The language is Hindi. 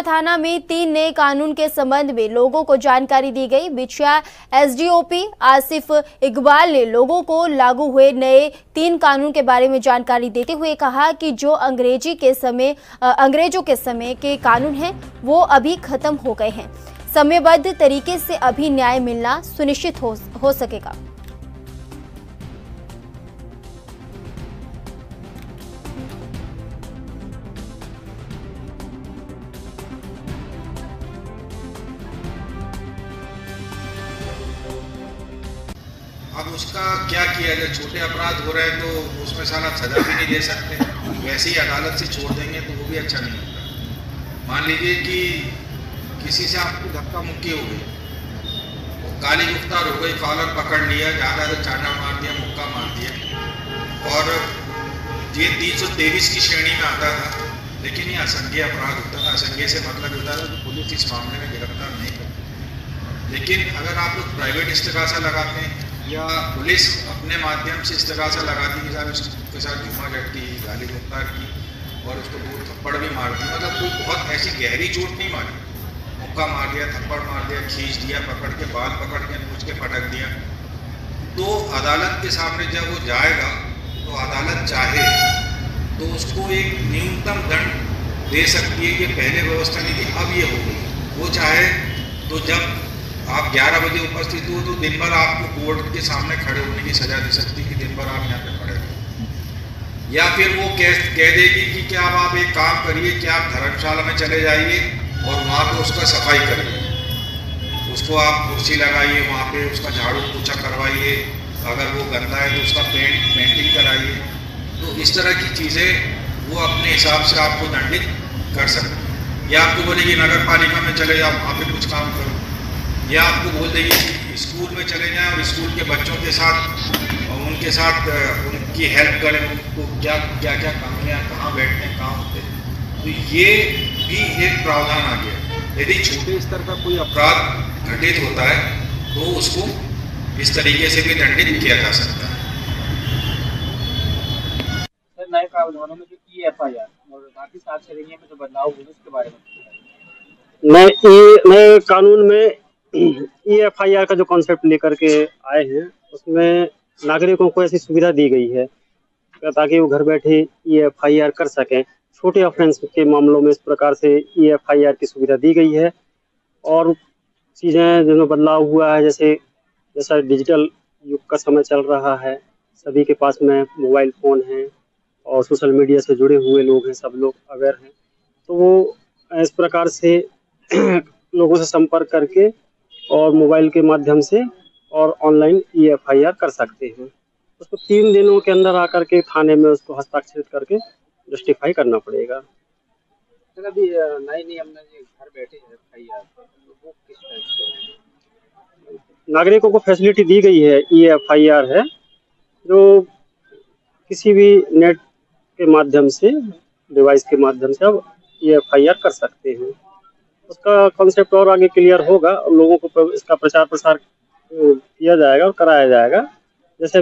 बिछिया थाना में 3 नए कानून के संबंध में लोगों को जानकारी दी गई। बिछिया एसडीओपी आसिफ इकबाल ने लोगों को लागू हुए नए 3 कानून के बारे में जानकारी देते हुए कहा कि जो अंग्रेजों के समय के कानून हैं वो अभी खत्म हो गए हैं। समयबद्ध तरीके से अभी न्याय मिलना सुनिश्चित हो सकेगा। अब उसका क्या किया जाए? छोटे अपराध हो रहे हैं तो उसमें साला सजा भी नहीं दे सकते, वैसे ही अदालत से छोड़ देंगे तो वो भी अच्छा नहीं होता। मान लीजिए कि किसी से आपको धक्का मुक्की हो गई, गाली गुफ्तार हो गई, कॉलर पकड़ लिया, ज़्यादा तो चाटा मार दिया, मुक्का मार दिया, और ये 323 की श्रेणी में आता था, लेकिन ये असंज्ञेय अपराध होता था। असंज्ञेय से मतलब होता था कि पुलिस इस मामले में गिरफ्तार नहीं करती। लेकिन अगर आप लोग प्राइवेट इस्तेगासा लगाते हैं या पुलिस अपने माध्यम से इस्तेगासा लगाती कि साहब उसके साथ जुमा झटकी, गाली गुफ्तार की और उसको 2 थप्पड़ भी मार दी, मतलब कोई बहुत ऐसी गहरी चोट नहीं मारी, मुक्का मार दिया, थप्पड़ मार दिया, खींच दिया, पकड़ के बाल पकड़ के नोच के पटक दिया, तो अदालत के सामने जब वो जाएगा तो अदालत चाहे तो उसको एक न्यूनतम दंड दे सकती है। कि पहले व्यवस्था नहीं थी, अब ये हो गई। वो चाहे तो जब आप 11 बजे उपस्थित हो तो दिन भर आपको कोर्ट के सामने खड़े होने की सजा दे सकती है कि दिन भर आप यहाँ पे खड़े हो, या फिर वो कह देगी कि क्या आप एक काम करिए कि आप धर्मशाला में चले जाइए और वहाँ पे उसका सफाई करिए, उसको आप कुर्सी लगाइए, वहाँ पे उसका झाड़ू पोछा करवाइए, अगर वो गंदा है तो उसका पेंटिंग कराइए। तो इस तरह की चीज़ें वो अपने हिसाब से आपको दंडित कर सकते हैं। या आपको बोलेगी नगर पालिका में चले जाओ, वहाँ पे कुछ काम करो, या आपको बोल देगी कि स्कूल में चले जाएं और स्कूल के बच्चों के साथ उनके साथ उनकी हेल्प करें, उनको क्या क्या क्या कमियाँ, कहाँ बैठते हैं, कहाँ होते हैं। तो ये भी एक प्रावधान आ गया। यदि छोटे स्तर का कोई अपराध घटित होता है तो उसको इस तरीके से भी दंडित किया जा सकता है। नए प्रावधानों में जो EFIR और बाकी 7 श्रेणियों में जो बदलाव हुए उसके बारे में नए कानून में EFIR का जो कॉन्सेप्ट लेकर के आए हैं उसमें नागरिकों को ऐसी सुविधा दी गई है ताकि वो घर बैठे EFIR कर सकें। छोटे ऑफेंस के मामलों में इस प्रकार से EFIR की सुविधा दी गई है। और चीज़ें जिनमें बदलाव हुआ है, जैसा डिजिटल युग का समय चल रहा है, सभी के पास में मोबाइल फ़ोन है और सोशल मीडिया से जुड़े हुए लोग हैं, सब लोग अवेयर हैं, तो वो इस प्रकार से लोगों से संपर्क करके और मोबाइल के माध्यम से और ऑनलाइन EFIR कर सकते हैं। उसको 3 दिनों के अंदर आकर के थाने में उसको हस्ताक्षरित करके जस्टिफाई करना पड़ेगा। सर अभी नए नियम में घर बैठे FIR वो किस टाइप से नागरिकों को फैसिलिटी दी गई है। EFIR है जो किसी भी नेट के माध्यम से, डिवाइस के माध्यम से अब EFIR कर सकते हैं। उसका कॉन्सेप्ट और आगे क्लियर होगा और लोगों को इसका प्रचार प्रसार किया जाएगा और कराया जाएगा। जैसे